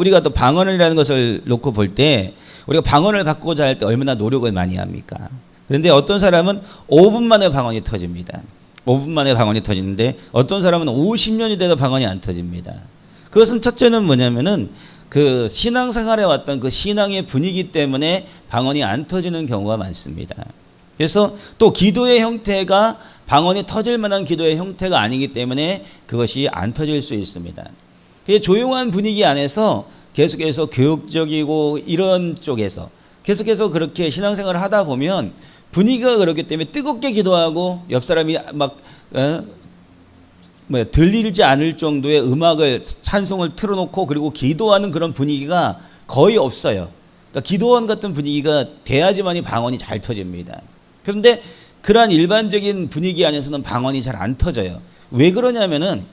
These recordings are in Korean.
우리가 또 방언이라는 것을 놓고 볼 때 우리가 방언을 바꾸고자 할 때 얼마나 노력을 많이 합니까? 그런데 어떤 사람은 5분 만에 방언이 터집니다. 5분 만에 방언이 터지는데 어떤 사람은 50년이 돼도 방언이 안 터집니다. 그것은 첫째는 뭐냐면은 그 신앙생활에 왔던 그 신앙의 분위기 때문에 방언이 안 터지는 경우가 많습니다. 그래서 또 기도의 형태가 방언이 터질 만한 기도의 형태가 아니기 때문에 그것이 안 터질 수 있습니다. 조용한 분위기 안에서 계속해서 교육적이고 이런 쪽에서 계속해서 그렇게 신앙생활을 하다 보면 분위기가 그렇기 때문에 뜨겁게 기도하고 옆 사람이 막 들리지 않을 정도의 음악을 찬송을 틀어놓고 그리고 기도하는 그런 분위기가 거의 없어요. 그러니까 기도원 같은 분위기가 돼야지만이 방언이 잘 터집니다. 그런데 그러한 일반적인 분위기 안에서는 방언이 잘 안 터져요. 왜 그러냐면은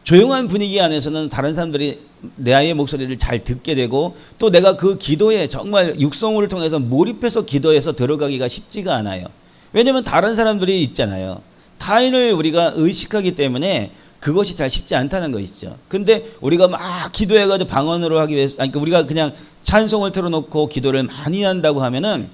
조용한 분위기 안에서는 다른 사람들이 나의 목소리를 잘 듣게 되고 또 내가 그 기도에 정말 육성을 통해서 몰입해서 기도해서 들어가기가 쉽지가 않아요. 왜냐하면 다른 사람들이 있잖아요. 타인을 우리가 의식하기 때문에 그것이 잘 쉽지 않다는 것이죠. 근데 우리가 막 기도해가지고 방언으로 하기 위해서, 그러니까 우리가 그냥 찬송을 틀어놓고 기도를 많이 한다고 하면은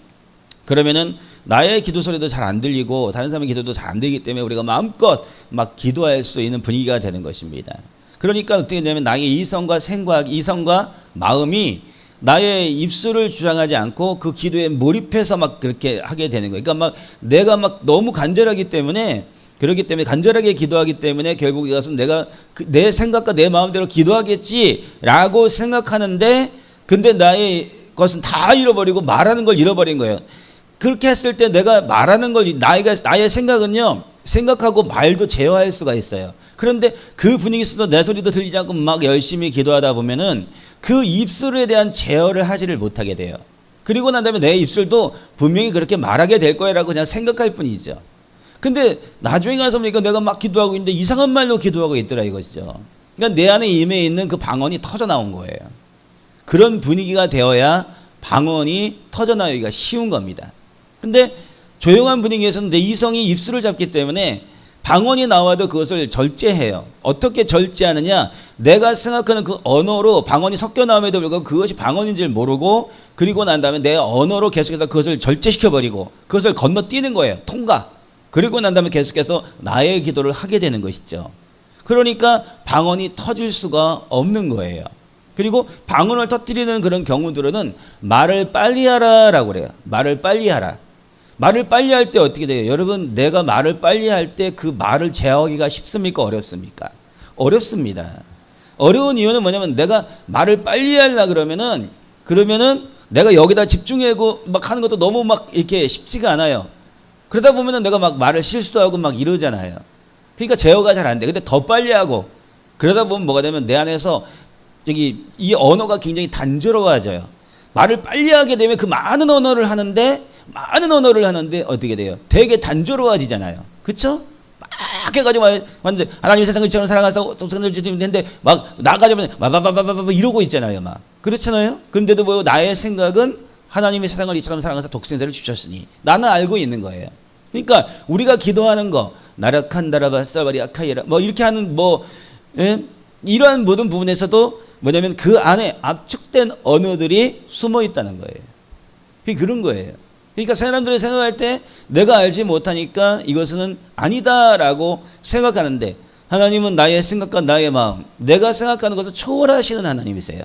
그러면은 나의 기도 소리도 잘 안 들리고 다른 사람의 기도도 잘 안 들리기 때문에 우리가 마음껏 막 기도할 수 있는 분위기가 되는 것입니다. 그러니까 어떻게 되냐면 나의 이성과 생각, 이성과 마음이 나의 입술을 주장하지 않고 그 기도에 몰입해서 막 그렇게 하게 되는 거예요. 그러니까 막 내가 막 너무 간절하기 때문에 그렇기 때문에 간절하게 기도하기 때문에 결국 이것은 내가 내 생각과 내 마음대로 기도하겠지라고 생각하는데 근데 나의 것은 다 잃어버리고 말하는 걸 잃어버린 거예요. 그렇게 했을 때 내가 말하는 걸 나의 생각은요 생각하고 말도 제어할 수가 있어요. 그런데 그 분위기 속에서 내 소리도 들리지 않고 막 열심히 기도하다 보면은 그 입술에 대한 제어를 하지를 못하게 돼요. 그리고 난 다음에 내 입술도 분명히 그렇게 말하게 될 거라고 그냥 생각할 뿐이죠. 근데 나중에 가서 보니까 내가 막 기도하고 있는데 이상한 말로 기도하고 있더라 이것이죠. 그러니까 내 안에 임해 있는 그 방언이 터져 나온 거예요. 그런 분위기가 되어야 방언이 터져 나오기가 쉬운 겁니다. 근데 조용한 분위기에서는 내 이성이 입술을 잡기 때문에 방언이 나와도 그것을 절제해요. 어떻게 절제하느냐? 내가 생각하는 그 언어로 방언이 섞여 나옴에도 불구하고 그것이 방언인지를 모르고 그리고 난 다음에 내 언어로 계속해서 그것을 절제시켜버리고 그것을 건너뛰는 거예요. 통과. 그리고 난 다음에 계속해서 나의 기도를 하게 되는 것이죠. 그러니까 방언이 터질 수가 없는 거예요. 그리고 방언을 터뜨리는 그런 경우들은 말을 빨리 하라라고 그래요. 말을 빨리 하라. 말을 빨리 할 때 어떻게 돼요? 여러분 내가 말을 빨리 할 때 그 말을 제어하기가 쉽습니까? 어렵습니까? 어렵습니다. 어려운 이유는 뭐냐면 내가 말을 빨리 하려 그러면은 내가 여기다 집중하고 막 하는 것도 너무 막 이렇게 쉽지가 않아요. 그러다 보면은 내가 막 말을 실수도 하고 막 이러잖아요. 그러니까 제어가 잘 안 돼. 근데 더 빨리 하고 그러다 보면 뭐가 되면 내 안에서 이 언어가 굉장히 단조로워져요. 말을 빨리 하게 되면 그 많은 언어를 하는데 어떻게 돼요? 되게 단조로워지잖아요. 그렇죠? 막 해가지고 완전 하나님의 세상을 이처럼 사랑하사 독생자를 주시는데 막 나가려면 막 이러고 있잖아요. 막 그렇잖아요. 그런데도 뭐 나의 생각은 하나님의 세상을 이처럼 사랑하사 독생자를 주셨으니 나는 알고 있는 거예요. 그러니까 우리가 기도하는 거 나라칸다라바 사바리아카이라 뭐 이렇게 하는 이러한 모든 부분에서도 뭐냐면 그 안에 압축된 언어들이 숨어 있다는 거예요. 그게 그런 거예요. 그러니까 사람들이 생각할 때 내가 알지 못하니까 이것은 아니다라고 생각하는데 하나님은 나의 생각과 나의 마음, 내가 생각하는 것을 초월하시는 하나님이세요.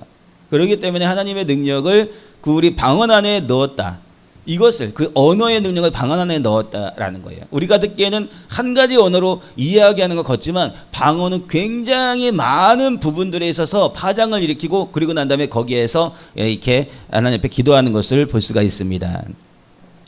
그렇기 때문에 하나님의 능력을 그 우리 방언 안에 넣었다. 이것을 그 언어의 능력을 방언 안에 넣었다라는 거예요. 우리가 듣기에는 한 가지 언어로 이야기하는 것 같지만 방언은 굉장히 많은 부분들에 있어서 파장을 일으키고 그리고 난 다음에 거기에서 이렇게 하나님 앞에 기도하는 것을 볼 수가 있습니다.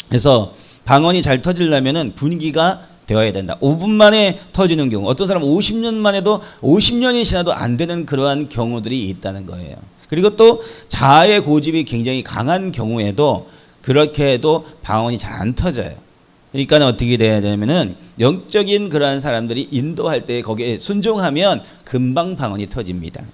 그래서 방언이 잘 터지려면은 분위기가 되어야 된다. 5분 만에 터지는 경우, 어떤 사람은 50년 만에도 50년이 지나도 안 되는 그러한 경우들이 있다는 거예요. 그리고 또 자아의 고집이 굉장히 강한 경우에도 그렇게 해도 방언이 잘 안 터져요. 그러니까 어떻게 돼야 되냐면은 영적인 그러한 사람들이 인도할 때 거기에 순종하면 금방 방언이 터집니다.